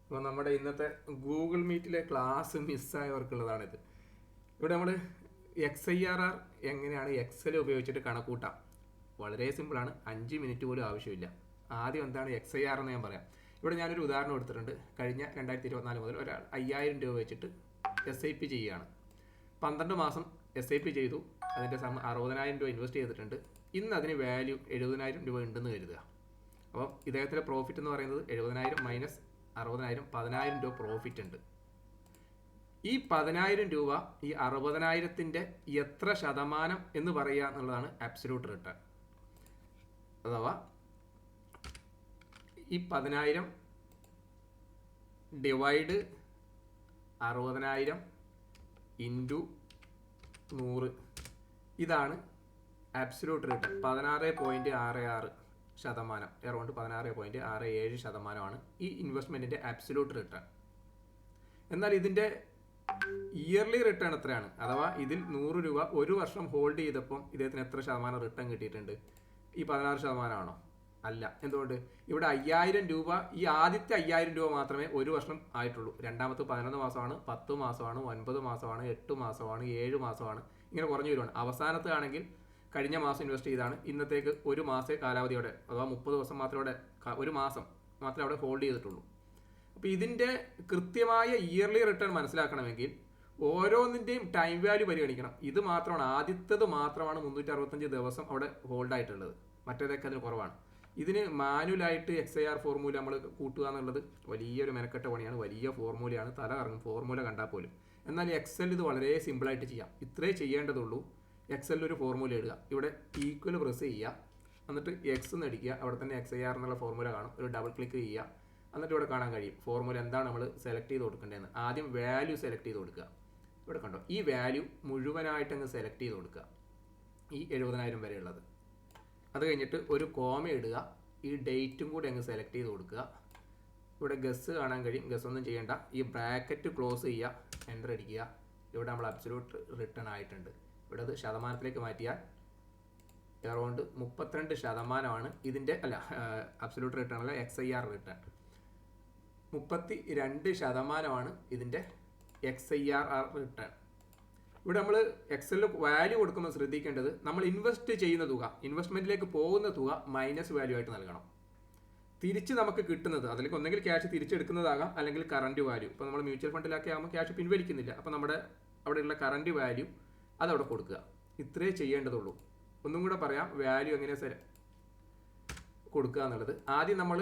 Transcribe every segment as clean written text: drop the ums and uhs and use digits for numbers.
അപ്പോൾ നമ്മുടെ ഇന്നത്തെ ഗൂഗിൾ മീറ്റിലെ ക്ലാസ് മിസ്സായവർക്കുള്ളതാണിത്. ഇവിടെ നമ്മൾ XIRR എങ്ങനെയാണ് എക്സൽ ഉപയോഗിച്ചിട്ട് കണക്കൂട്ടാം. വളരെ സിമ്പിളാണ്, 5 മിനിറ്റ് പോലും ആവശ്യമില്ല. ആദ്യം എന്താണ് XIRR എന്ന് ഞാൻ പറയാം. ഇവിടെ ഞാനൊരു ഉദാഹരണം എടുത്തിട്ടുണ്ട്. കഴിഞ്ഞ 2024 മുതൽ ഒരാൾ 5000 രൂപ വെച്ചിട്ട് SIP ചെയ്യുകയാണ്. 12 മാസം SIP ചെയ്തു, അതിൻ്റെ 60,000 രൂപ ഇൻവെസ്റ്റ് ചെയ്തിട്ടുണ്ട്. ഇന്ന് അതിന് വാല്യൂ 70,000 രൂപ ഉണ്ടെന്ന് കരുതുക. അപ്പം ഇദ്ദേഹത്തിൻ്റെ പ്രോഫിറ്റ് എന്ന് പറയുന്നത് 70,000 മൈനസ് 60,000, 10,000 രൂപ പ്രോഫിറ്റ് ഉണ്ട്. ഈ 10,000 രൂപ ഈ 60,000-ൻ്റെ എത്ര ശതമാനം എന്ന് പറയുക എന്നുള്ളതാണ് അബ്സല്യൂട്ട് റിട്ടേൺ. അഥവാ ഈ 10,000 ഡിവൈഡ് 60,000 ഇൻറ്റു 100, ഇതാണ് അബ്സല്യൂട്ട് റിട്ടേൺ. 16.66%, അറൗണ്ട് 16.67% ഈ ഇൻവെസ്റ്റ്മെൻറ്റിൻ്റെ അബ്സല്യൂട്ട് റിട്ടേൺ. എന്നാൽ ഇതിൻ്റെ ഇയർലി റിട്ടേൺ എത്രയാണ്? അഥവാ ഇതിൽ 100 രൂപ ഒരു വർഷം ഹോൾഡ് ചെയ്തപ്പം ഇദ്ദേഹത്തിന് എത്ര ശതമാനം റിട്ടേൺ കിട്ടിയിട്ടുണ്ട്? ഈ 16% അല്ല. എന്തുകൊണ്ട്? ഇവിടെ 5,000 രൂപ, ഈ ആദ്യത്തെ 5,000 രൂപ മാത്രമേ ഒരു വർഷം ആയിട്ടുള്ളൂ. രണ്ടാമത്തെ 11 മാസമാണ്, 10 മാസമാണ്, 9 മാസമാണ്, 8 മാസമാണ്, 7 മാസമാണ്, ഇങ്ങനെ കുറഞ്ഞു വരുവാണ്. അവസാനത്തെ ആണെങ്കിൽ കഴിഞ്ഞ മാസം ഇൻവെസ്റ്റ് ചെയ്താണ്, ഇന്നത്തേക്ക് ഒരു മാസത്തെ കാലാവധിയോടെ, അഥവാ 30 ദിവസം മാത്രമേ ഒരു മാസം മാത്രമേ അവിടെ ഹോൾഡ് ചെയ്തിട്ടുള്ളൂ. അപ്പോൾ ഇതിൻ്റെ കൃത്യമായ ഇയർലി റിട്ടേൺ മനസ്സിലാക്കണമെങ്കിൽ ഓരോന്നിൻ്റെയും ടൈം വാല്യൂ പരിഗണിക്കണം. ഇത് മാത്രമാണ്, ആദ്യത്തേത് മാത്രമാണ് 365 ദിവസം അവിടെ ഹോൾഡായിട്ടുള്ളത്. മറ്റേതൊക്കെ അതിന് കുറവാണ്. ഇതിന് മാനുവലായിട്ട് XIR ഫോർമുല നമ്മൾ കൂട്ടുക എന്നുള്ളത് വലിയൊരു മെനക്കെട്ട പണിയാണ്, വലിയ ഫോർമുലയാണ്, തല കറങ്ങും ഫോർമുല കണ്ടാൽ പോലും. എന്നാൽ എക്സൽ ഇത് വളരെ സിമ്പിളായിട്ട് ചെയ്യാം. ഇത്രേ ചെയ്യേണ്ടതുള്ളൂ. എക്സലിൽ ഒരു ഫോർമുല ഇടുക, ഇവിടെ ഈക്വൽ പ്രസ് ചെയ്യുക, എന്നിട്ട് എക്സ് എന്ന് അടിക്കുക, അവിടെ തന്നെ XIR എന്നുള്ള ഫോർമുല കാണും, ഒരു ഡബിൾ ക്ലിക്ക് ചെയ്യുക, എന്നിട്ട് ഇവിടെ കാണാൻ കഴിയും ഫോർമുല എന്താണ് നമ്മൾ സെലക്ട് ചെയ്ത് കൊടുക്കേണ്ടതെന്ന്. ആദ്യം വാല്യൂ സെലക്ട് ചെയ്ത് കൊടുക്കുക. ഇവിടെ കണ്ടോ, ഈ വാല്യൂ മുഴുവനായിട്ട് അങ്ങ് സെലക്ട് ചെയ്ത് കൊടുക്കുക, ഈ 70,000 വരെയുള്ളത്. അത് കഴിഞ്ഞിട്ട് ഒരു കോമ ഇടുക, ഈ ഡേറ്റും കൂടി അങ്ങ് സെലക്ട് ചെയ്ത് കൊടുക്കുക. ഇവിടെ ഗസ് കാണാൻ കഴിയും, ഗസ് ഒന്നും ചെയ്യേണ്ട, ഈ ബ്രാക്കറ്റ് ക്ലോസ് ചെയ്യുക, എൻ്റർ അടിക്കുക. ഇവിടെ നമ്മൾ അബ്സല്യൂട്ട് റിട്ടേൺ ആയിട്ടുണ്ട്. ഇവിടെ അത് ശതമാനത്തിലേക്ക് മാറ്റിയാൽ അറൗണ്ട് 32% ഇതിൻ്റെ, അല്ല അബ്സല്യൂട്ട് റിട്ടേൺ അല്ല, XIR റിട്ടേൺ 32% ഇതിൻ്റെ XIRR റിട്ടേൺ. ഇവിടെ നമ്മൾ എക്സലിൽ വാല്യൂ കൊടുക്കുമ്പോൾ ശ്രദ്ധിക്കേണ്ടത്, നമ്മൾ ഇൻവെസ്റ്റ് ചെയ്യുന്ന തുക, ഇൻവെസ്റ്റ്മെൻറ്റിലേക്ക് പോകുന്ന തുക മൈനസ് വാല്യൂ ആയിട്ട് നൽകണം. തിരിച്ച് നമുക്ക് കിട്ടുന്നത്, അതിലേക്ക് ഒന്നെങ്കിൽ ക്യാഷ് തിരിച്ചെടുക്കുന്നതാകാം, അല്ലെങ്കിൽ കറൻറ്റ് വാല്യൂ. ഇപ്പോൾ നമ്മൾ മ്യൂച്വൽ ഫണ്ടിലൊക്കെ ആകുമ്പോൾ ക്യാഷ് പിൻവലിക്കുന്നില്ല, അപ്പോൾ നമ്മുടെ അവിടെയുള്ള കറൻറ്റ് വാല്യൂ അതവിടെ കൊടുക്കുക. ഇത്രേ ചെയ്യേണ്ടതുള്ളൂ. ഒന്നും കൂടെ പറയാം, വാല്യൂ എങ്ങനെ കൊടുക്കുക എന്നുള്ളത്. ആദ്യം നമ്മൾ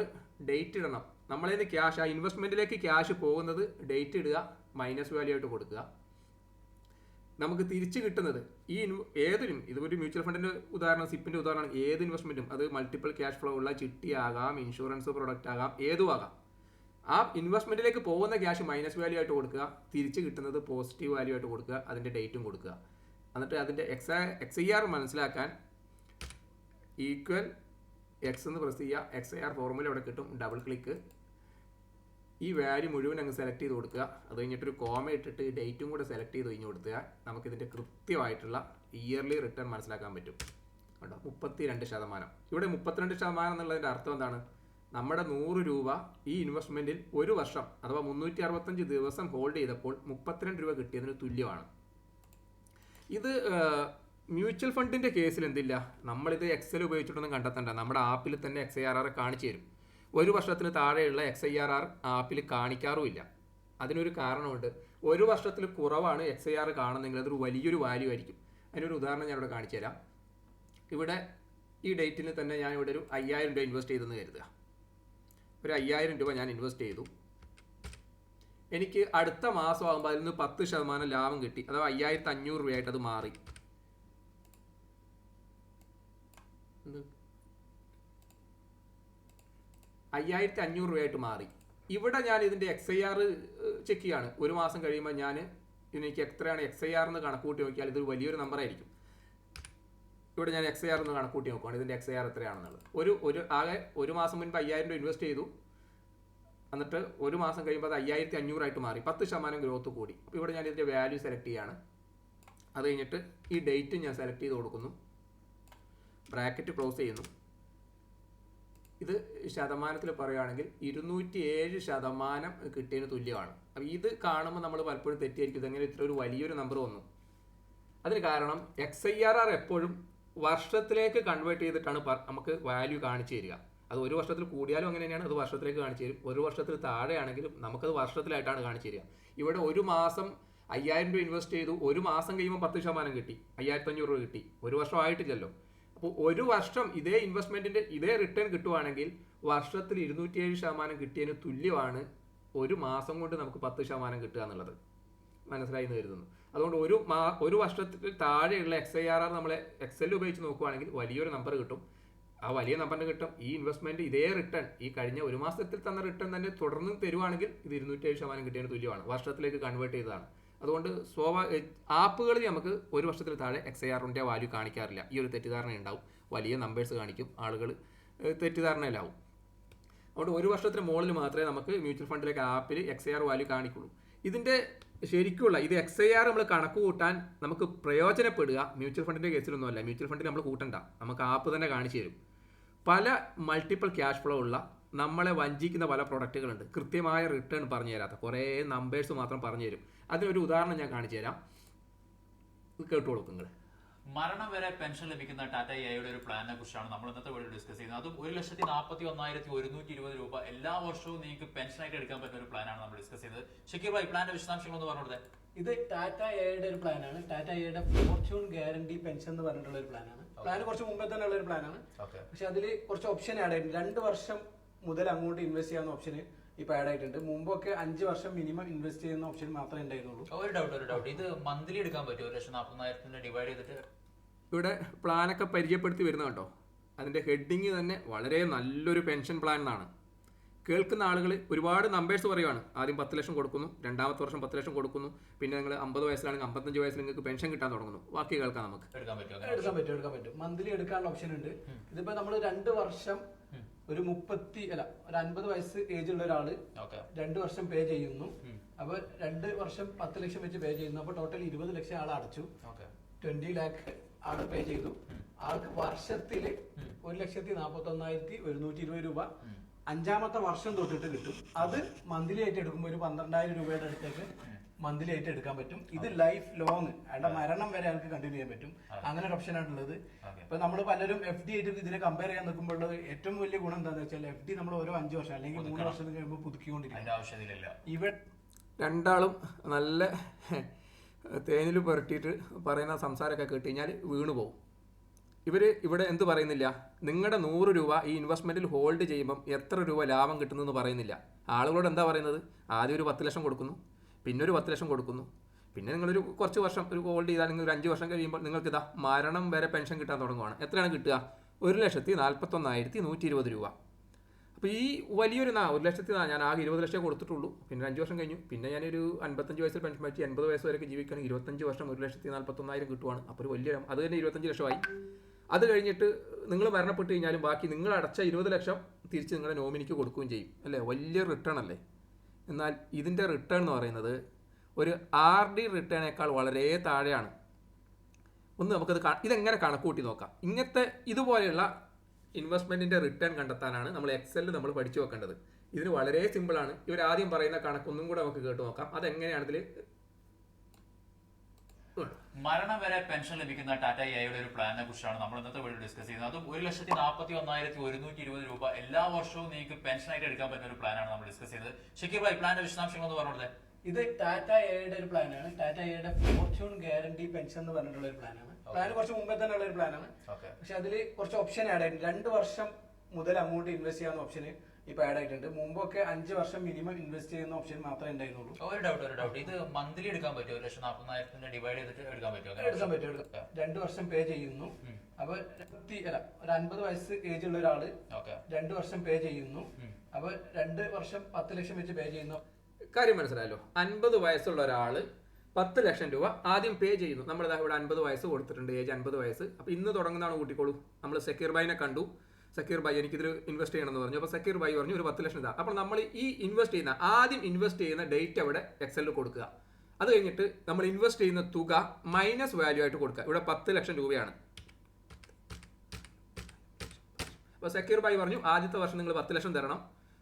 ഡേറ്റ് ഇടണം. നമ്മളേത് ക്യാഷ്, ആ ഇൻവെസ്റ്റ്മെൻറ്റിലേക്ക് ക്യാഷ് പോകുന്നത് ഡേറ്റ് ഇടുക, മൈനസ് വാല്യൂ ആയിട്ട് കൊടുക്കുക. നമുക്ക് തിരിച്ച് കിട്ടുന്നത് ഈ ഏതൊരു, ഇതൊരു മ്യൂച്വൽ ഫണ്ടിൻ്റെ ഉദാഹരണം, സിപ്പിൻ്റെ ഉദാഹരണം, ഏത് ഇൻവെസ്റ്റ്മെൻറ്റും അത് മൾട്ടിപ്പിൾ ക്യാഷ് ഫ്ലോ ഉള്ള ചിട്ടിയാകാം, ഇൻഷുറൻസ് പ്രൊഡക്റ്റ് ആകാം, ഏതുമാകാം. ആ ഇൻവെസ്റ്റ്മെൻറ്റിലേക്ക് പോകുന്ന ക്യാഷ് മൈനസ് വാല്യൂ ആയിട്ട് കൊടുക്കുക, തിരിച്ച് കിട്ടുന്നത് പോസിറ്റീവ് വാല്യൂ ആയിട്ട് കൊടുക്കുക, അതിൻ്റെ ഡേറ്റും കൊടുക്കുക. എന്നിട്ട് അതിൻ്റെ XIR മനസ്സിലാക്കാൻ ഈക്വൽ എക്സ് എന്ന് പ്രസ് ചെയ്യുക, XIR ഫോർമുല ഇവിടെ കിട്ടും, ഡബിൾ ക്ലിക്ക്, ഈ വാല്യൂ മുഴുവൻ അങ്ങ് സെലക്ട് ചെയ്ത് കൊടുക്കുക. അത് കഴിഞ്ഞിട്ടൊരു കോമ ഇട്ടിട്ട് ഡേറ്റും കൂടെ സെലക്ട് ചെയ്ത് കഴിഞ്ഞ് കൊടുത്താൽ നമുക്കിതിൻ്റെ കൃത്യമായിട്ടുള്ള ഇയർലി റിട്ടേൺ മനസ്സിലാക്കാൻ പറ്റും. കേട്ടോ, 32%. ഇവിടെ 32% എന്നുള്ളതിൻ്റെ അർത്ഥം എന്താണ്? നമ്മുടെ 100 രൂപ ഈ ഇൻവെസ്റ്റ്മെൻറ്റിൽ ഒരു വർഷം അഥവാ 365 ദിവസം ഹോൾഡ് ചെയ്തപ്പോൾ 32 രൂപ കിട്ടിയതിന് തുല്യമാണ്. ഇത് മ്യൂച്വൽ ഫണ്ടിൻ്റെ കേസിൽ എന്തില്ല, നമ്മളിത് എക്സൽ ഉപയോഗിച്ചിട്ടൊന്നും കണ്ടെത്തണ്ട, നമ്മുടെ ആപ്പിൽ തന്നെ XIRR കാണിച്ചു തരും. ഒരു വർഷത്തിന് താഴെയുള്ള XIRR ആപ്പിൽ കാണിക്കാറുമില്ല. അതിനൊരു കാരണമുണ്ട്. ഒരു വർഷത്തിൽ കുറവാണ് XIR കാണുന്നെങ്കിൽ അതൊരു വലിയൊരു വാല്യൂ ആയിരിക്കും. അതിനൊരു ഉദാഹരണം ഞാനിവിടെ കാണിച്ചു തരാം. ഇവിടെ ഈ ഡേറ്റിന് തന്നെ ഞാൻ ഇവിടെ ഒരു 5,000 രൂപ ഇൻവെസ്റ്റ് ചെയ്തെന്ന് കരുതുക. ഒരു 5,000 രൂപ ഞാൻ ഇൻവെസ്റ്റ് ചെയ്തു. എനിക്ക് അടുത്ത മാസം ആകുമ്പോൾ അതിൽ നിന്ന് 10% ലാഭം കിട്ടി, അഥവാ 5,500 രൂപയായിട്ട് അത് മാറി. 5,500 രൂപയായിട്ട് മാറി. ഇവിടെ ഞാൻ ഇതിൻ്റെ XIR ചെക്ക് ചെയ്യാണ്. ഒരു മാസം കഴിയുമ്പോൾ ഞാൻ എനിക്ക് എത്രയാണ് XIR എന്ന് കണക്കൂട്ടി നോക്കിയാൽ ഇതൊരു വലിയൊരു നമ്പറായിരിക്കും. ഇവിടെ ഞാൻ XIR എന്ന് കണക്കൂട്ടി നോക്കുകയാണ്, ഇതിൻ്റെ XIR എത്രയാണെന്നുള്ളത്. ആകെ ഒരു മാസം മുൻപ് 5,000 രൂപ ഇൻവെസ്റ്റ് ചെയ്തു, എന്നിട്ട് ഒരു മാസം കഴിയുമ്പോൾ അത് 5,500 ആയിട്ട് മാറി, 10% ഗ്രോത്ത് കൂടി. അപ്പോൾ ഇവിടെ ഞാൻ ഇതിൻ്റെ വാല്യൂ സെലക്ട് ചെയ്യാണ്. അത് കഴിഞ്ഞിട്ട് ഈ ഡേറ്റ് ഞാൻ സെലക്ട് ചെയ്ത് കൊടുക്കുന്നു, ബ്രാക്കറ്റ് ക്ലോസ് ചെയ്യുന്നു. ഇത് ശതമാനത്തിൽ പറയുകയാണെങ്കിൽ 207% കിട്ടിയതിന് തുല്യമാണ്. അപ്പോൾ ഇത് കാണുമ്പോൾ നമ്മൾ പലപ്പോഴും തെറ്റിയിരിക്കും, ഇതെങ്ങനെ ഇത്ര ഒരു വലിയൊരു നമ്പർ വന്നു. അതിന് കാരണം XIRR എപ്പോഴും വർഷത്തിലേക്ക് കൺവേർട്ട് ചെയ്തിട്ടാണ് നമുക്ക് വാല്യൂ കാണിച്ചു തരിക. അത് ഒരു വർഷത്തിൽ കൂടിയാലും അങ്ങനെ തന്നെയാണ്, അത് വർഷത്തിലേക്ക് കാണിച്ചു തരും. ഒരു വർഷത്തിൽ താഴെയാണെങ്കിലും നമുക്കത് വർഷത്തിലായിട്ടാണ് കാണിച്ചു തരിക. ഇവിടെ ഒരു മാസം 5000 രൂപ ഇൻവെസ്റ്റ് ചെയ്തു, ഒരു മാസം കഴിയുമ്പോൾ 10% കിട്ടി, 5500 രൂപ കിട്ടി. ഒരു വർഷം ആയിട്ടില്ലല്ലോ. അപ്പോൾ ഒരു വർഷം ഇതേ ഇൻവെസ്റ്റ്മെൻറ്റിൻ്റെ ഇതേ റിട്ടേൺ കിട്ടുവാണെങ്കിൽ വർഷത്തിൽ 207% കിട്ടിയതിന് തുല്യമാണ് ഒരു മാസം കൊണ്ട് നമുക്ക് 10% കിട്ടുക എന്നുള്ളത്. മനസ്സിലായി എന്ന് കരുതുന്നു. അതുകൊണ്ട് ഒരു വർഷത്തിൽ താഴെയുള്ള XIRR നമ്മൾ എക്സൽ ഉപയോഗിച്ച് നോക്കുകയാണെങ്കിൽ വലിയൊരു നമ്പർ കിട്ടും. ആ വലിയ നമ്പറിന് കിട്ടും. ഈ ഇൻവെസ്റ്റ്മെൻറ്റ് ഇതേ റിട്ടേൺ ഈ കഴിഞ്ഞ ഒരു മാസത്തിൽ തന്ന റിട്ടേൺ തന്നെ തുടർന്ന് തരുവാണെങ്കിൽ ഇത് 207% കിട്ടിയതിന് തുല്യമാണ്. വർഷത്തിലേക്ക് കൺവേർട്ട് ചെയ്തതാണ്. അതുകൊണ്ട് ആപ്പുകളിൽ നമുക്ക് ഒരു വർഷത്തിൽ താഴെ XIRRൻ്റെ വാല്യൂ കാണിക്കാറില്ല. ഈ ഒരു തെറ്റിദ്ധാരണ ഉണ്ടാവും. വലിയ നമ്പേഴ്സ് കാണിക്കും, ആളുകൾ തെറ്റിദ്ധാരണയിലാവും. അതുകൊണ്ട് ഒരു വർഷത്തിന് മുകളിൽ മാത്രമേ നമുക്ക് മ്യൂച്വൽ ഫണ്ടിലേക്ക് ആപ്പിൽ XIRR വാല്യൂ കാണിക്കുള്ളൂ. ഇതിൻ്റെ ശരിക്കുള്ള ഇത് XIRR നമ്മൾ കണക്ക് കൂട്ടാൻ നമുക്ക് പ്രയോജനപ്പെടുക മ്യൂച്വൽ ഫണ്ടിൻ്റെ കേസിലൊന്നുമല്ല. മ്യൂച്വൽ ഫണ്ടിൽ നമ്മൾ കൂട്ടണ്ട, നമുക്ക് ആപ്പ് തന്നെ കാണിച്ചു തരും. പല മൾട്ടിപ്പിൾ ക്യാഷ് ഫ്ലോ ഉള്ള നമ്മളെ വഞ്ചിക്കുന്ന പല പ്രൊഡക്റ്റുകളുണ്ട്. കൃത്യമായ റിട്ടേൺ പറഞ്ഞു തരാത്ത കുറേ നമ്പേഴ്സ് മാത്രം പറഞ്ഞു തരും. അതിനൊരു ഉദാഹരണം ഞാൻ കാണിച്ചു തരാം, കേട്ടോളൂ നിങ്ങൾ. മരണം വരെ പെൻഷൻ ലഭിക്കുന്ന ടാറ്റ എയുടെ ഒരു പ്ലാനിനെ കുറിച്ചാണ് നമ്മൾ ഇന്നത്തെ വീഡിയോ ഡിസ്കസ് ചെയ്യുന്നത്. അതും 1,41,120 രൂപ എല്ലാ വർഷവും നിങ്ങൾക്ക് പെൻഷനായിട്ട് എടുക്കാൻ പറ്റുന്ന ഒരു പ്ലാനാണ് നമ്മൾ ഡിസ്കസ് ചെയ്തത്. ഷക്കീർ ഭായ്, പ്ലാന്റെ വിശദാംശങ്ങൾ ഒന്ന് പറഞ്ഞോട്ടെ. ഇത് ടാറ്റ എയുടെ ഒരു പ്ലാനാണ്. ടാറ്റ എയുടെ ഫോർച്യൂൺ ഗ്യാരണ്ടി പെൻഷൻ എന്ന് പറഞ്ഞിട്ടുള്ള ഒരു പ്ലാനാണ്. പ്ലാൻ കുറച്ച് മുമ്പേ തന്നെ ഉള്ള ഒരു പ്ലാനാണ്. പക്ഷെ അതിൽ കുറച്ച് ഓപ്ഷൻ ആഡ് ആയിട്ടുണ്ട്. 2 വർഷം മുതൽ അങ്ങോട്ട് ഇൻവെസ്റ്റ് ചെയ്യാവുന്ന ഓപ്ഷന് ഇപ്പൊ ആഡ് ആയിട്ടുണ്ട്. മുമ്പൊക്കെ 5 വർഷം മിനിമം ഇൻവെസ്റ്റ് ചെയ്യുന്ന ഓപ്ഷൻ മാത്രമേ ഉണ്ടായിരുന്നുള്ളൂ. ഒരു ഡൗട്ട്, ഇത് മന്ത്ലി എടുക്കാൻ പറ്റുമോ? 1,40,000 ഡിവൈഡ് ചെയ്തിട്ട് ഇവിടെ പ്ലാനൊക്കെ പരിചയപ്പെടുത്തി വരുന്ന കേട്ടോ. അതിൻ്റെ ഹെഡിങ് തന്നെ വളരെ നല്ലൊരു പെൻഷൻ പ്ലാൻ എന്നാണ്. കേൾക്കുന്ന ആളുകൾ ഒരുപാട് നമ്പേഴ്സ് പറയുവാണ്. ആദ്യം 10 ലക്ഷം കൊടുക്കുന്നു, രണ്ടാമത്തെ വർഷം 10 ലക്ഷം കൊടുക്കുന്നു, പിന്നെ നിങ്ങൾ 50 വയസ്സിലാണെങ്കിൽ 55 വയസ്സിൽ നിങ്ങൾക്ക് പെൻഷൻ കിട്ടാൻ തുടങ്ങുന്നു. ബാക്കി കേൾക്കാം. നമുക്ക് എടുക്കാൻ പറ്റും. മന്ത്ലി എടുക്കാനുള്ള ഓപ്ഷൻ ഉണ്ട്. ഇതിപ്പോ നമ്മൾ 2 വർഷം ഒരു 50 വയസ്സ് ഏജ് ഉള്ള ഒരാള് 2 വർഷം പേ ചെയ്യുന്നു. അപ്പൊ 2 വർഷം 10 ലക്ഷം വെച്ച് പേ ചെയ്യുന്നു. അപ്പൊ ടോട്ടൽ 20 ലക്ഷം ആൾ അടച്ചു. 20 ലാക്ക് ആള് പേ ചെയ്തു. ആൾക്ക് വർഷത്തില് 1,41,120 രൂപ 5ാമത്തെ വർഷം തൊട്ടിട്ട് കിട്ടും. അത് മന്ത്ലി ആയിട്ട് എടുക്കുമ്പോൾ ഒരു 12,000 രൂപയുടെ അടുത്തേക്ക് മന്ത്ലി ആയിട്ട് എടുക്കാൻ പറ്റും. ഇത് ലൈഫ് ലോങ് അയാളുടെ മരണം വരെ അയാൾക്ക് കണ്ടിന്യൂ ചെയ്യാൻ പറ്റും. അങ്ങനെ ഒരു ഓപ്ഷൻ ആണുള്ളത്. ഇപ്പൊ നമ്മൾ പലരും FD ആയിട്ട് ഇതിനെ കമ്പയർ ചെയ്യാൻ നിൽക്കുമ്പോൾ ഏറ്റവും വലിയ ഗുണം എന്താണെന്ന് വെച്ചാൽ FD നമ്മൾ ഓരോ 5 വർഷം അല്ലെങ്കിൽ 3 വർഷത്തിന് കഴിയുമ്പോൾ പുതുക്കിക്കൊണ്ടിരിക്കും. ഇവിടെ രണ്ടാളും നല്ല തേനിൽ പുരട്ടിയിട്ട് പറയുന്ന സംസാരമൊക്കെ കേട്ട് കഴിഞ്ഞാൽ വീണു പോകും. ഇവിടെ എന്ത് പറയുന്നില്ല, നിങ്ങളുടെ 100 രൂപ ഈ ഇൻവെസ്റ്റ്മെൻറ്റിൽ ഹോൾഡ് ചെയ്യുമ്പം എത്ര രൂപ ലാഭം കിട്ടുന്നതെന്ന് പറയുന്നില്ല. ആളുകളോട് എന്താ പറയുന്നത്, ആദ്യം ഒരു 10 ലക്ഷം കൊടുക്കുന്നു, പിന്നെ ഒരു 10 ലക്ഷം കൊടുക്കുന്നു, പിന്നെ നിങ്ങളൊരു കുറച്ച് വർഷം ഒരു ഹോൾഡ് ചെയ്താൽ നിങ്ങൾ ഒരു 5 വർഷം കഴിയുമ്പോൾ നിങ്ങൾക്ക് ഇതാ മരണം വരെ പെൻഷൻ കിട്ടാൻ തുടങ്ങുകയാണ്. എത്രയാണ് കിട്ടുക? 1,41,120 രൂപ. അപ്പോൾ ഈ വലിയൊരു 1,00,000 ഞാൻ ആകെ 20 ലക്ഷം കൊടുത്തിട്ടുള്ളൂ. പിന്നെ 5 വർഷം കഴിഞ്ഞു, പിന്നെ ഞാനൊരു 55 വയസ്സിൽ പെൻഷൻ പറ്റി 80 വയസ്സ് വരെയൊക്കെ ജീവിക്കുകയാണെങ്കിൽ 25 വർഷം 1,41,000 കിട്ടുവാണ്. അപ്പോൾ ഒരു വലിയ അത് തന്നെ 25 ലക്ഷമായി. അത് കഴിഞ്ഞിട്ട് നിങ്ങൾ മരണപ്പെട്ട് കഴിഞ്ഞാലും ബാക്കി നിങ്ങൾ അടച്ച 20 ലക്ഷം തിരിച്ച് നിങ്ങളുടെ നോമിനിക്ക് കൊടുക്കുകയും ചെയ്യും. അല്ലേ? വലിയ റിട്ടേൺ അല്ലേ? എന്നാൽ ഇതിൻ്റെ റിട്ടേൺ എന്ന് പറയുന്നത് ഒരു RD റിട്ടേണേക്കാൾ വളരെ താഴെയാണ്. ഒന്ന് നമുക്കത് ഇതെങ്ങനെ കണക്ക് കൂട്ടി നോക്കാം. ഇതുപോലെയുള്ള ഇൻവെസ്റ്റ്മെൻറ്റിൻ്റെ റിട്ടേൺ കണ്ടെത്താനാണ് നമ്മൾ എക്സലിൽ നമ്മൾ പഠിച്ചു വെക്കേണ്ടത്. ഇതിന് വളരെ സിമ്പിളാണ്. ഇവർ ആദ്യം പറയുന്ന കണക്കൊന്നും കൂടെ നമുക്ക് കേട്ട് നോക്കാം. അതെങ്ങനെയാണെതിൽ മരണം വരെ പെൻഷൻ ലഭിക്കുന്ന ടാറ്റ എയുടെ ഒരു പ്ലാനിനെ കുറിച്ചാണ് നമ്മൾ ഇന്നത്തെ വീഡിയോ ഡിസ്കസ് ചെയ്യുന്നത്. അതും 1,41,120 രൂപ എല്ലാ വർഷവും നിങ്ങൾക്ക് പെൻഷനായിട്ട് എടുക്കാൻ പറ്റുന്ന ഒരു പ്ലാനാണ് നമ്മൾ ഡിസ്കസ് ചെയ്തത്. ഷക്കീർ ഭായ്, പ്ലാന്റെ വിശദാംശങ്ങൾ ഒന്ന് പറഞ്ഞോട്ടെ. ഇത് ടാറ്റ എയുടെ ഒരു പ്ലാനാണ്. ടാറ്റ എയുടെ ഫോർച്യൂൺ ഗ്യാരണ്ടി പെൻഷൻ എന്ന് പറഞ്ഞിട്ടുള്ള ഒരു പ്ലാനാണ്. പ്ലാൻ കുറച്ച് മുമ്പേ തന്നെ ഉള്ള ഒരു പ്ലാനാണ്. പക്ഷെ അതിൽ കുറച്ച് ഓപ്ഷൻ ആഡ് ആയിട്ടുണ്ട്. 2 വർഷം മുതൽ അങ്ങോട്ട് ഇൻവെസ്റ്റ് ചെയ്യാവുന്ന ഓപ്ഷന് ഇപ്പൊ ആഡ് ആയിട്ടുണ്ട്. മുമ്പൊക്കെ 5 വർഷം മിനിമം ഇൻവെസ്റ്റ് ചെയ്യുന്ന ഓപ്ഷൻ മാത്രമേ ഉണ്ടായിരുന്നുള്ളൂ. ഒരു ഡൗട്ട്, ഇത് മന്ത്ലി എടുക്കാൻ പറ്റുമോ? 1,40,000 ഡിവൈഡ് ചെയ്തിട്ട് എടുക്കാൻ പറ്റുമോ? എടുക്കാൻ പറ്റും. 2 വർഷം പേ ചെയ്യുന്നു. അപ്പൊ ഒരു 50 വയസ്സ് ഏജ് ഉള്ള ഒരാള് 2 വർഷം പേ ചെയ്യുന്നു. അപ്പൊ 2 വർഷം 10 ലക്ഷം വെച്ച് പേ ചെയ്യുന്നു. കാര്യം മനസ്സിലായല്ലോ. 50 വയസ്സുള്ള ഒരാൾ 10 ലക്ഷം രൂപ ആദ്യം പേ ചെയ്യുന്നു. നമ്മളിതാ ഇവിടെ 50 വയസ്സ് കൊടുത്തിട്ടുണ്ട്, ഏജ് 50 വയസ്സ്. അപ്പോൾ ഇന്ന് തുടങ്ങുന്നതാണ് കൂട്ടിക്കോളൂ. നമ്മൾ സക്കീർ ഭായിനെ കണ്ടു. സക്കീർ ഭായി എനിക്കിതിൽ ഇൻവെസ്റ്റ് ചെയ്യണമെന്ന് പറഞ്ഞു. അപ്പോൾ സക്കീർ ഭായി പറഞ്ഞു ഒരു 10 ലക്ഷം ഇതാ. അപ്പോൾ നമ്മൾ ഈ ആദ്യം ഇൻവെസ്റ്റ് ചെയ്യുന്ന ഡേറ്റ് അവിടെ എക്സലിൽ കൊടുക്കുക. അത് കഴിഞ്ഞിട്ട് നമ്മൾ ഇൻവെസ്റ്റ് ചെയ്യുന്ന തുക മൈനസ് വാല്യൂ ആയിട്ട് കൊടുക്കുക. ഇവിടെ 10 ലക്ഷം രൂപയാണ്. ഇപ്പോൾ സക്കീർ ഭായി പറഞ്ഞു ആദ്യത്തെ വർഷം നിങ്ങൾ 10 ലക്ഷം തരണം.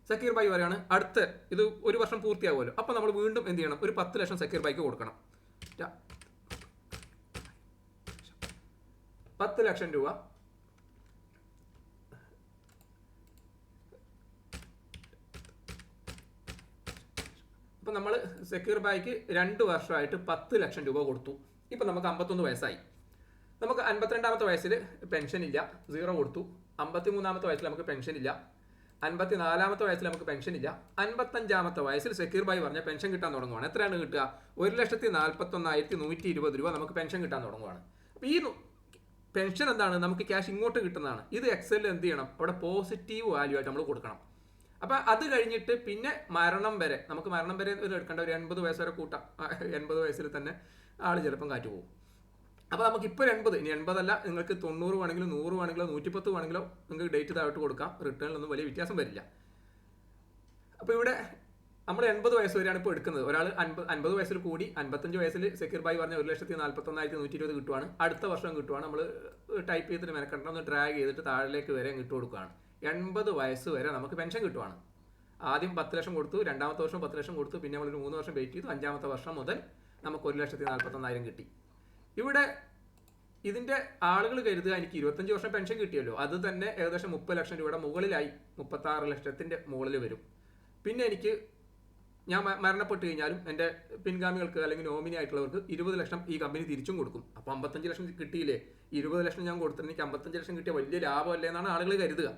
സക്കീർ ഭായി പറയാണ് അടുത്ത ഇത് ഒരു വർഷം പൂർത്തിയാവുമല്ലോ, അപ്പോൾ നമ്മൾ വീണ്ടും എന്ത് ചെയ്യണം, ഒരു 10 ലക്ഷം സക്കീർ ഭായിക്ക് കൊടുക്കണം. 10 ലക്ഷം രൂപ ഇപ്പം നമ്മൾ സക്കീർ ഭായിക്ക് 2 വർഷമായിട്ട് 10 ലക്ഷം രൂപ കൊടുത്തു. ഇപ്പം നമുക്ക് 51 വയസ്സായി. നമുക്ക് 52ാമത്തെ വയസ്സിൽ പെൻഷൻ ഇല്ല, 0 കൊടുത്തു. 53ാമത്തെ വയസ്സിൽ നമുക്ക് പെൻഷൻ ഇല്ല. 54ാമത്തെ വയസ്സിൽ നമുക്ക് പെൻഷൻ ഇല്ല. 55ാമത്തെ വയസ്സിൽ സക്കീർ ഭായി പറഞ്ഞ പെൻഷൻ കിട്ടാൻ തുടങ്ങുവാണ്. എത്രയാണ് കിട്ടുക? 1,41,120 രൂപ നമുക്ക് പെൻഷൻ കിട്ടാൻ തുടങ്ങുവാണ്. അപ്പോൾ ഈ പെൻഷൻ എന്താണ്? നമുക്ക് ക്യാഷ് ഇങ്ങോട്ട് കിട്ടുന്നതാണ്. ഇത് എക്സലിൽ എന്ത് ചെയ്യണം? അവിടെ പോസിറ്റീവ് വാല്യൂ ആയിട്ട് നമ്മൾ കൊടുക്കണം. അപ്പം അത് കഴിഞ്ഞിട്ട് പിന്നെ മരണം വരെ നമുക്ക് മരണം വരെ എടുക്കേണ്ട ഒരു 80 വയസ്സ് വരെ കൂട്ടാം. 80 വയസ്സിൽ തന്നെ ആൾ ചിലപ്പം കാറ്റ് പോകും. അപ്പോൾ നമുക്കിപ്പോൾ 80, ഇനി 80 അല്ല, നിങ്ങൾക്ക് 90 വേണമെങ്കിലും 100 വേണമെങ്കിലോ 110 വേണമെങ്കിലോ നിങ്ങൾക്ക് ഡേറ്റ് താഴോട്ട് കൊടുക്കാം. റിട്ടേണിലൊന്നും വലിയ വ്യത്യാസം വരില്ല. അപ്പോൾ ഇവിടെ നമ്മൾ 80 വയസ്സ് വരെയാണ് ഇപ്പോൾ എടുക്കുന്നത്. ഒരാൾ 50 വയസ്സിൽ കൂടി 55 വയസ്സിൽ സക്കീർ ഭായി പറഞ്ഞ 1,41,120 കിട്ടുവാണ്. അടുത്ത വർഷം കിട്ടുവാണ്. നമ്മൾ ടൈപ്പ് ചെയ്തിട്ട് മെനക്കെട്ടണം, ഒന്ന് ഡ്രാഗ് ചെയ്തിട്ട് താഴിലേക്ക് വരെ ഇട്ട് കൊടുക്കുകയാണ്. 80 വയസ്സ് വരെ നമുക്ക് പെൻഷൻ കിട്ടുവാണ്. ആദ്യം 10 ലക്ഷം കൊടുത്തു, രണ്ടാമത്തെ വർഷം 10 ലക്ഷം കൊടുത്തു, പിന്നെ നമ്മളൊരു 3 വർഷം വെയിറ്റ് ചെയ്തു. 5ാമത്തെ വർഷം മുതൽ നമുക്ക് 1,41,000 കിട്ടി. ഇവിടെ ഇതിൻ്റെ ആളുകൾ കരുതുക എനിക്ക് 25 വർഷം പെൻഷൻ കിട്ടിയല്ലോ, അത് തന്നെ ഏകദേശം 30 ലക്ഷം രൂപയുടെ മുകളിലായി, 36 ലക്ഷത്തിൻ്റെ മുകളിൽ വരും. പിന്നെ എനിക്ക് ഞാൻ മരണപ്പെട്ട് കഴിഞ്ഞാലും എൻ്റെ പിൻഗാമികൾക്ക് അല്ലെങ്കിൽ നോമിനി ആയിട്ടുള്ളവർക്ക് 20 ലക്ഷം ഈ കമ്പനി തിരിച്ചും കൊടുക്കും. അപ്പോൾ 55 ലക്ഷം കിട്ടിയില്ലേ? 20 ലക്ഷം ഞാൻ കൊടുത്തിട്ട് എനിക്ക് 55 ലക്ഷം കിട്ടിയ വലിയ ലാഭമല്ലേ എന്നാണ് ആളുകൾ കരുതുക.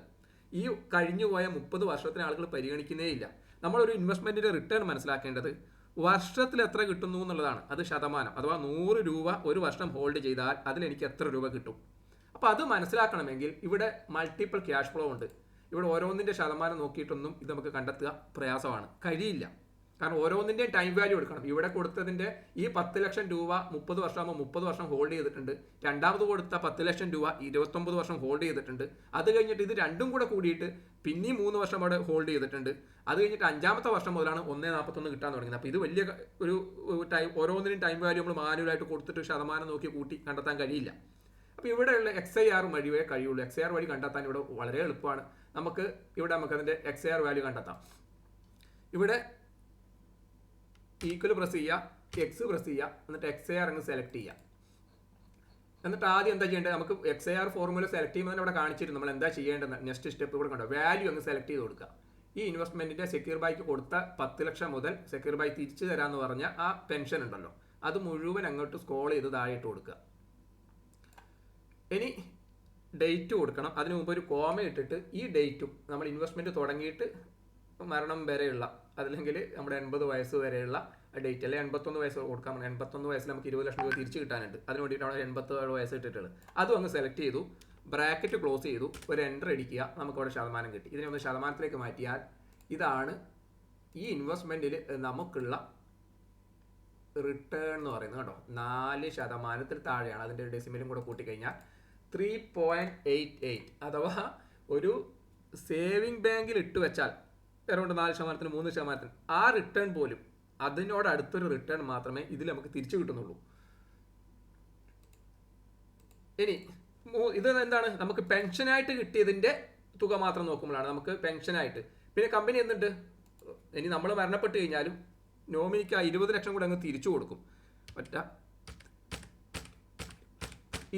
ഈ കഴിഞ്ഞുപോയ 30 വർഷത്തിന് ആളുകൾ പരിഗണിക്കുന്നേ ഇല്ല. നമ്മളൊരു ഇൻവെസ്റ്റ്മെൻറ്റിൻ്റെ റിട്ടേൺ മനസ്സിലാക്കേണ്ടത് വർഷത്തിൽ എത്ര കിട്ടുന്നു എന്നുള്ളതാണ്. അത് ശതമാനം, അഥവാ 100 രൂപ ഒരു വർഷം ഹോൾഡ് ചെയ്താൽ അതിലെനിക്ക് എത്ര രൂപ കിട്ടും. അപ്പോൾ അത് മനസ്സിലാക്കണമെങ്കിൽ ഇവിടെ മൾട്ടിപ്പിൾ ക്യാഷ് ഫ്ലോ ഉണ്ട്. ഇവിടെ ഓരോന്നിൻ്റെ ശതമാനം നോക്കിയിട്ടൊന്നും ഇത് നമുക്ക് കണ്ടെത്തുക പ്രയാസമാണ്, കഴിയില്ല. കാരണം ഓരോന്നിൻ്റെയും ടൈം വാല്യൂ എടുക്കണം. ഇവിടെ കൊടുത്തതിൻ്റെ ഈ 10 ലക്ഷം രൂപ 30 വർഷമാകുമ്പോൾ 30 വർഷം ഹോൾഡ് ചെയ്തിട്ടുണ്ട്. രണ്ടാമത് കൊടുത്ത 10 ലക്ഷം രൂപ 29 വർഷം ഹോൾഡ് ചെയ്തിട്ടുണ്ട്. അത് കഴിഞ്ഞിട്ട് ഇത് രണ്ടും കൂടെ കൂടിയിട്ട് പിന്നെയും 3 വർഷം അവിടെ ഹോൾഡ് ചെയ്തിട്ടുണ്ട്. അത് കഴിഞ്ഞിട്ട് 5ാമത്തെ വർഷം മുതലാണ് 1,41 കിട്ടാൻ തുടങ്ങിയത്. അപ്പോൾ ഇത് വലിയ ഒരു ടൈം, ഓരോന്നിനും ടൈം വാല്യൂ നമ്മൾ മാനുവലായിട്ട് കൊടുത്തിട്ട് ശതമാനം നോക്കി കൂട്ടി കണ്ടെത്താൻ കഴിയില്ല. അപ്പോൾ ഇവിടെയുള്ള XIR വഴിയേ കഴിയുള്ളൂ. XIR വഴി കണ്ടെത്താൻ ഇവിടെ വളരെ എളുപ്പമാണ്. നമുക്കതിൻ്റെ XIR വാല്യൂ കണ്ടെത്താം. ഇവിടെ ഈക്വൽ പ്രസ് ചെയ്യുക, എക്സ് പ്രസ് ചെയ്യുക, എന്നിട്ട് XIR അങ്ങ് സെലക്ട് ചെയ്യുക. എന്നിട്ട് ആദ്യം എന്താ ചെയ്യേണ്ടത്? നമുക്ക് XIR ഫോർമുല സെലക്ട് ചെയ്യുമ്പോൾ അവിടെ കാണിച്ചിരുന്നു നമ്മൾ എന്താ ചെയ്യേണ്ടത്. നെക്സ്റ്റ് സ്റ്റെപ്പ് ഇവിടെ കണ്ടോ, വാല്യൂ അങ്ങ് സെലക്ട് ചെയ്ത് കൊടുക്കുക. ഈ ഇൻവെസ്റ്റ്മെൻറ്റിൻ്റെ സക്കീർ ഭായിക്ക് കൊടുത്ത 10 ലക്ഷം മുതൽ സക്കീർ ഭായി തിരിച്ചു തരാമെന്ന് പറഞ്ഞ ആ പെൻഷൻ ഉണ്ടല്ലോ, അത് മുഴുവൻ അങ്ങോട്ട് സ്ക്രോൾ ചെയ്ത് താഴെയിട്ട് കൊടുക്കുക. ഇനി ഡേറ്റ് കൊടുക്കണം. അതിന് മുമ്പ് ഒരു കോമ ഇട്ടിട്ട് ഈ ഡേറ്റും നമ്മൾ ഇൻവെസ്റ്റ്മെൻറ്റ് തുടങ്ങിയിട്ട് മരണം വരെയുള്ള, അതല്ലെങ്കിൽ നമ്മുടെ 80 വയസ്സ് വരെയുള്ള ഡേറ്റ്, അല്ലെങ്കിൽ 81 വയസ്സ് കൊടുക്കാൻ. 81 വയസ്സിൽ നമുക്ക് 20 ലക്ഷം രൂപ തിരിച്ച് കിട്ടാനുണ്ട്. അതിന് വേണ്ടിയിട്ടാണ് 87 വയസ്സ് ഇട്ടിട്ടുള്ളത്. അതും അങ്ങ് സെലക്ട് ചെയ്തു, ബ്രാക്കറ്റ് ക്ലോസ് ചെയ്തു, ഒരു എൻ്റർ അടിക്കുക. നമുക്കവിടെ ശതമാനം കിട്ടി. ഇതിനെ ഒന്ന് ശതമാനത്തിലേക്ക് മാറ്റിയാൽ ഇതാണ് ഈ ഇൻവെസ്റ്റ്മെൻറ്റിൽ നമുക്കുള്ള റിട്ടേൺ എന്ന് പറയുന്നത് കേട്ടോ. 4% താഴെയാണ്. അതിൻ്റെ ഡെസിമലും കൂടെ കൂട്ടിക്കഴിഞ്ഞാൽ 3.88. അഥവാ ഒരു സേവിങ് ബാങ്കിൽ ഇട്ട് വെച്ചാൽ അറൗണ്ട് 4%, 3%, ആ റിട്ടേൺ പോലും അതിനോട് അടുത്തൊരു റിട്ടേൺ മാത്രമേ ഇതിൽ നമുക്ക് തിരിച്ചു കിട്ടുന്നുള്ളൂ. ഇനി ഇത് എന്താണ്? നമുക്ക് പെൻഷനായിട്ട് കിട്ടിയതിൻ്റെ തുക മാത്രം നോക്കുമ്പോഴാണ് നമുക്ക് പെൻഷനായിട്ട്. പിന്നെ കമ്പനി എന്നിട്ട് ഇനി നമ്മൾ മരണപ്പെട്ട് കഴിഞ്ഞാലും നോമിനിക്ക് ആ 20 ലക്ഷം കൂടെ അങ്ങ് തിരിച്ചു കൊടുക്കും.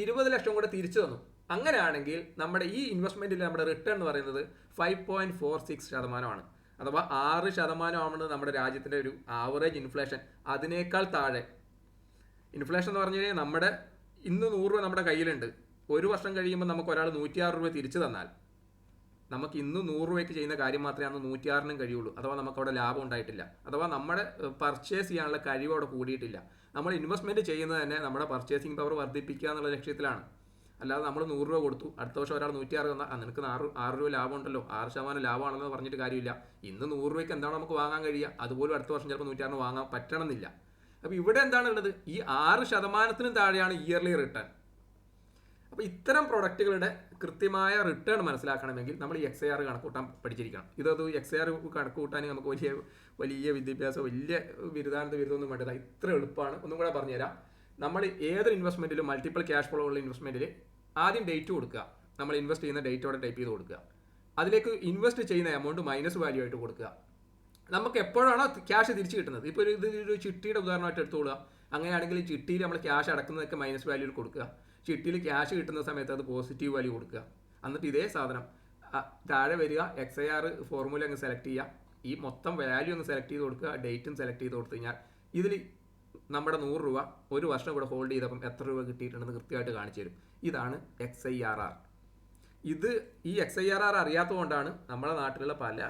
20 ലക്ഷം കൂടെ തിരിച്ചു തന്നു. അങ്ങനെയാണെങ്കിൽ നമ്മുടെ ഈ ഇൻവെസ്റ്റ്മെൻറ്റിൽ നമ്മുടെ റിട്ടേൺ എന്ന് പറയുന്നത് 5.46%. അഥവാ 6% നമ്മുടെ രാജ്യത്തിൻ്റെ ഒരു ആവറേജ് ഇൻഫ്ലേഷൻ. അതിനേക്കാൾ താഴെ ഇൻഫ്ലേഷൻ എന്ന് പറഞ്ഞു കഴിഞ്ഞാൽ നമ്മുടെ ഇന്ന് 100 രൂപ നമ്മുടെ കയ്യിലുണ്ട്. ഒരു വർഷം കഴിയുമ്പോൾ നമുക്ക് ഒരാൾ 106 രൂപ തിരിച്ചു തന്നാൽ നമുക്ക് ഇന്ന് 100 രൂപയ്ക്ക് ചെയ്യുന്ന കാര്യം മാത്രമേ അന്ന് 106നും കഴിയുള്ളൂ. അഥവാ നമുക്ക് അവിടെ ലാഭം ഉണ്ടായിട്ടില്ല. അഥവാ നമ്മുടെ പർച്ചേസ് ചെയ്യാനുള്ള കഴിവ് അവിടെ കൂടിയിട്ടില്ല. നമ്മൾ ഇൻവെസ്റ്റ്മെൻറ്റ് ചെയ്യുന്നത് തന്നെ നമ്മുടെ പർച്ചേസിങ് പവർ വർദ്ധിപ്പിക്കുക എന്നുള്ള ലക്ഷ്യത്തിലാണ്. അല്ലാതെ നമ്മൾ 100 രൂപ കൊടുത്തു, അടുത്ത വർഷം ഒരാൾ 106 തന്നാൽ നിനക്ക് 6 രൂപ ലാഭം ഉണ്ടല്ലോ, 6% ലാഭമാണെന്ന് പറഞ്ഞിട്ട് കാര്യമില്ല. ഇന്ന് 100 രൂപയ്ക്ക് എന്താണ് നമുക്ക് വാങ്ങാൻ കഴിയുക? അതുപോലും അടുത്ത വർഷം ചിലപ്പോൾ 106 വാങ്ങാൻ പറ്റണമെന്നില്ല. അപ്പോൾ ഇവിടെ എന്താണുള്ളത്? ഈ 6%-നും താഴെയാണ് ഇയർലി റിട്ടേൺ. അപ്പോൾ ഇത്തരം പ്രൊഡക്റ്റുകളുടെ കൃത്യമായ റിട്ടേൺ മനസ്സിലാക്കണമെങ്കിൽ നമ്മൾ ഈ XIR കണക്കൂട്ടാൻ പഠിച്ചിരിക്കണം. ഇതത് XIR കണക്കൂട്ടാൻ നമുക്ക് വലിയ വിദ്യാഭ്യാസം, വലിയ ബിരുദാനന്ത ബിരുദമൊന്നും വേണ്ടത്. ഇത്ര എളുപ്പമാണ്. ഒന്നും കൂടെ പറഞ്ഞുതരാം. നമ്മൾ ഏതൊരു ഇൻവെസ്റ്റ്മെൻറ്റിലും മൾട്ടിപ്പിൾ ക്യാഷ് ഫ്ലോ ഉള്ള ഇൻവെസ്റ്റ്മെൻറ്റിൽ ആദ്യം ഡേറ്റ് കൊടുക്കുക. നമ്മൾ ഇൻവെസ്റ്റ് ചെയ്യുന്ന ഡേറ്റോടെ ടൈപ്പ് ചെയ്ത് കൊടുക്കുക. അതിലേക്ക് ഇൻവെസ്റ്റ് ചെയ്യുന്ന എമൗണ്ട് മൈനസ് വാല്യൂ ആയിട്ട് കൊടുക്കുക. നമുക്ക് എപ്പോഴാണോ ക്യാഷ് തിരിച്ച് കിട്ടുന്നത്, ഇപ്പോൾ ഒരു ചിട്ടിയുടെ ഉദാഹരണമായിട്ട് എടുത്തോളുക. അങ്ങനെയാണെങ്കിൽ ചിട്ടിയിൽ നമ്മൾ ക്യാഷ് അടക്കുന്നതൊക്കെ മൈനസ് വാല്യൂയിൽ കൊടുക്കുക. ചിട്ടിയിൽ ക്യാഷ് കിട്ടുന്ന സമയത്ത് അത് പോസിറ്റീവ് വാല്യൂ കൊടുക്കുക. എന്നിട്ട് ഇതേ സാധനം താഴെ വരിക, XIR ഫോർമുല അങ്ങ് സെലക്ട് ചെയ്യുക, ഈ മൊത്തം വാല്യൂ ഒന്ന് സെലക്ട് ചെയ്ത് കൊടുക്കുക, ഡേറ്റും സെലക്ട് ചെയ്ത് കൊടുത്തു കഴിഞ്ഞാൽ ഇതിൽ നമ്മുടെ 100 രൂപ ഒരു വർഷം കൂടെ ഹോൾഡ് ചെയ്തപ്പം എത്ര രൂപ കിട്ടിയിട്ടുണ്ടെന്ന് കൃത്യമായിട്ട് കാണിച്ചു തരും. ഇതാണ് XIRR. ഈ XIRR അറിയാത്തതുകൊണ്ടാണ് നമ്മുടെ നാട്ടിലുള്ള പല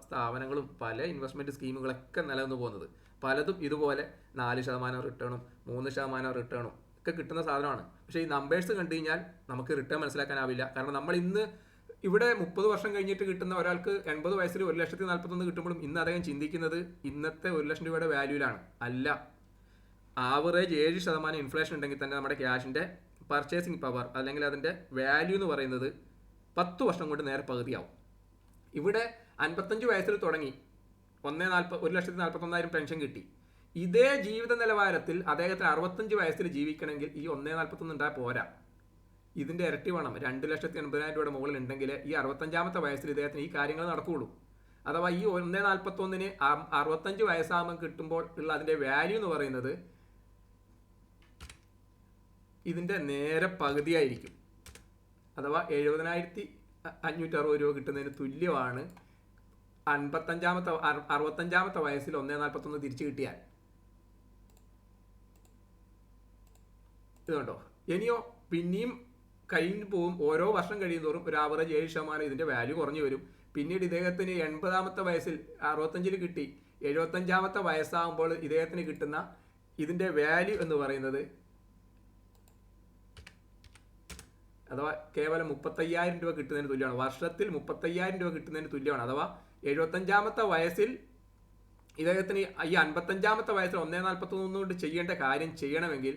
സ്ഥാപനങ്ങളും പല ഇൻവെസ്റ്റ്മെൻറ്റ് സ്കീമുകളൊക്കെ നിലനിന്ന് പോകുന്നത്. പലതും ഇതുപോലെ 4% റിട്ടേണും 3% റിട്ടേണും ഒക്കെ കിട്ടുന്ന സാധനമാണ്. പക്ഷേ ഈ നമ്പേഴ്സ് കണ്ടു കഴിഞ്ഞാൽ നമുക്ക് റിട്ടേൺ മനസ്സിലാക്കാനാവില്ല. കാരണം നമ്മൾ ഇന്ന് ഇവിടെ 30 വർഷം കഴിഞ്ഞിട്ട് കിട്ടുന്ന ഒരാൾക്ക് 80 വയസ്സിൽ 1,41,000 കിട്ടുമ്പോഴും ഇന്ന് അദ്ദേഹം ചിന്തിക്കുന്നത് ഇന്നത്തെ 1 ലക്ഷം രൂപയുടെ വാല്യൂലാണ് അല്ല. ആവറേജ് 7% ഇൻഫ്ലേഷൻ ഉണ്ടെങ്കിൽ തന്നെ നമ്മുടെ ക്യാഷിൻ്റെ പർച്ചേസിങ് പവർ അല്ലെങ്കിൽ അതിൻ്റെ വാല്യൂ എന്ന് പറയുന്നത് 10 വർഷം കൊണ്ട് നേരെ പകുതിയാവും. ഇവിടെ 55 വയസ്സിൽ തുടങ്ങി 1,41,000 പെൻഷൻ കിട്ടി. ഇതേ ജീവിത നിലവാരത്തിൽ അദ്ദേഹത്തിന് 65 വയസ്സിൽ ജീവിക്കണമെങ്കിൽ ഈ 1,41 ഉണ്ടായാൽ പോരാ, ഇതിൻ്റെ ഇരട്ടി വേണം. 2,80,000 രൂപയുടെ മുകളിൽ ഉണ്ടെങ്കിൽ ഈ 65-ാമത്തെ വയസ്സിൽ ഇദ്ദേഹത്തിന് ഈ കാര്യങ്ങൾ നടക്കുകയുള്ളൂ. അഥവാ ഈ 1,41 65 വയസ്സാകുമ്പോൾ കിട്ടുമ്പോൾ ഉള്ള അതിൻ്റെ വാല്യൂ എന്ന് പറയുന്നത് ഇതിൻ്റെ നേരെ പകുതിയായിരിക്കും. അഥവാ 70,560 രൂപ കിട്ടുന്നതിന് തുല്യമാണ് 65-ാമത്തെ വയസ്സിൽ 1,41 തിരിച്ചു കിട്ടിയാൽ. ഇതുണ്ടോ? ഇനിയോ പിന്നെയും കഴിഞ്ഞു പോകും. ഓരോ വർഷം കഴിയുന്നതോറും ഒരു ആവറേജ് 7% ഇതിൻ്റെ വാല്യൂ കുറഞ്ഞു വരും. പിന്നീട് ഇദ്ദേഹത്തിന് 80-ാമത്തെ വയസ്സിൽ 65 കിട്ടി, 75-ാമത്തെ വയസ്സാകുമ്പോൾ ഇദ്ദേഹത്തിന് കിട്ടുന്ന ഇതിൻ്റെ വാല്യൂ എന്ന് പറയുന്നത് അഥവാ കേവലം 35,000 രൂപ കിട്ടുന്നതിന് തുല്യമാണ്. വർഷത്തിൽ 35,000 രൂപ കിട്ടുന്നതിന് തുല്യമാണ്. അഥവാ 75-ാമത്തെ വയസ്സിൽ ഇദ്ദേഹത്തിന് ഈ 55-ാമത്തെ വയസ്സിൽ 1,41 കൊണ്ട് ചെയ്യേണ്ട കാര്യം ചെയ്യണമെങ്കിൽ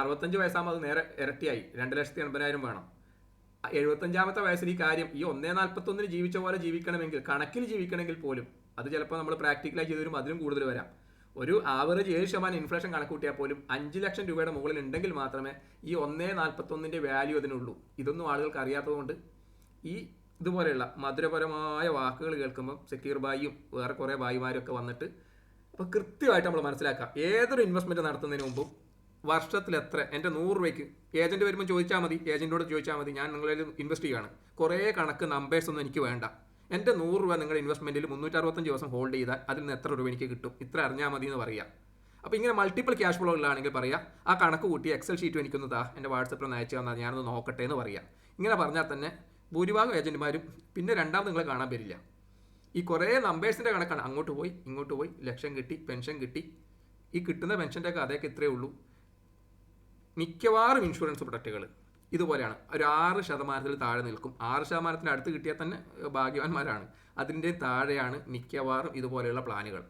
65 വയസ്സാകുമ്പോൾ അത് നേരെ ഇരട്ടിയായി 2,80,000 വേണം. 75-ാമത്തെ വയസ്സിൽ ഈ കാര്യം ഈ 1,41 ജീവിച്ച പോലെ ജീവിക്കണമെങ്കിൽ, കണക്കിൽ ജീവിക്കണമെങ്കിൽ പോലും, അത് ചിലപ്പോൾ നമ്മൾ പ്രാക്ടിക്കലായി ചെയ്ത് വരുമ്പോൾ അതിലും കൂടുതൽ വരാം. ഒരു ആവറേജ് 7% ഇൻഫ്ലേഷൻ കണക്ക് കൂട്ടിയാൽ പോലും 5 ലക്ഷം രൂപയുടെ മുകളിൽ ഉണ്ടെങ്കിൽ മാത്രമേ ഈ 1,41 വാല്യൂ അതിനുള്ളൂ. ഇതൊന്നും ആളുകൾക്ക് അറിയാത്തതുകൊണ്ട് ഈ ഇതുപോലെയുള്ള മധുരപരമായ വാക്കുകൾ കേൾക്കുമ്പോൾ സക്കീർ ബായിയും വേറെ കുറേ ബായിമാരും ഒക്കെ വന്നിട്ട് അപ്പോൾ കൃത്യമായിട്ട് നമ്മൾ മനസ്സിലാക്കാം. ഏതൊരു ഇൻവെസ്റ്റ്മെൻറ്റ് നടത്തുന്നതിന് മുമ്പും വർഷത്തിൽ എത്ര, എൻ്റെ 100 രൂപയ്ക്ക് ഏജൻറ്റ് വരുമ്പോൾ ചോദിച്ചാൽ മതി, ഏജൻറ്റോട് ചോദിച്ചാൽ മതി, ഞാൻ നിങ്ങളിൽ ഇൻവെസ്റ്റ് ചെയ്യുകയാണ്, കുറേ കണക്ക് നമ്പേഴ്സൊന്നും എനിക്ക് വേണ്ട, എൻ്റെ 100 രൂപ നിങ്ങളുടെ ഇൻവെസ്റ്റ്മെൻറ്റിൽ 365 ദിവസം ഹോൾഡ് ചെയ്താൽ അതിൽ നിന്ന് എത്ര രൂപ എനിക്ക് കിട്ടും, ഇത്ര അറിഞ്ഞാൽ മതി എന്ന് പറയാം. അപ്പോൾ ഇങ്ങനെ മൾട്ടിപ്പിൾ ക്യാഷ് ഫ്ലോ ഉള്ളതാണെങ്കിൽ പറയാം, ആ കണക്ക് കൂട്ടി എക്സൽ ഷീറ്റ് എനിക്കൊന്ന് താ, എൻ്റെ വാട്സപ്പിൽ ഒന്ന് അയച്ചു തന്നാൽ ഞാനൊന്ന് നോക്കട്ടെ എന്ന് പറയാം. ഇങ്ങനെ പറഞ്ഞാൽ തന്നെ ഭൂരിഭാഗം ഏജൻറ്റുമാരും പിന്നെ രണ്ടാമത് നിങ്ങളെ കാണാൻ വരില്ല. ഈ കുറേ നമ്പേഴ്സിൻ്റെ കണക്കാണ്, അങ്ങോട്ട് പോയി ഇങ്ങോട്ട് പോയി, ലക്ഷം കിട്ടി, പെൻഷൻ കിട്ടി. ഈ കിട്ടുന്ന പെൻഷൻ്റെ കഥയൊക്കെ ഇത്രയേ ഉള്ളൂ. മിക്കവാറും ഇൻഷുറൻസ് പ്രൊഡക്റ്റുകൾ ഇതുപോലെയാണ്. ഒരു 6% താഴെ നിൽക്കും. 6% അടുത്ത് കിട്ടിയാൽ തന്നെ ഭാഗ്യവാന്മാരാണ്. അതിൻ്റെ താഴെയാണ് മിക്കവാറും ഇതുപോലെയുള്ള പ്ലാനുകൾ.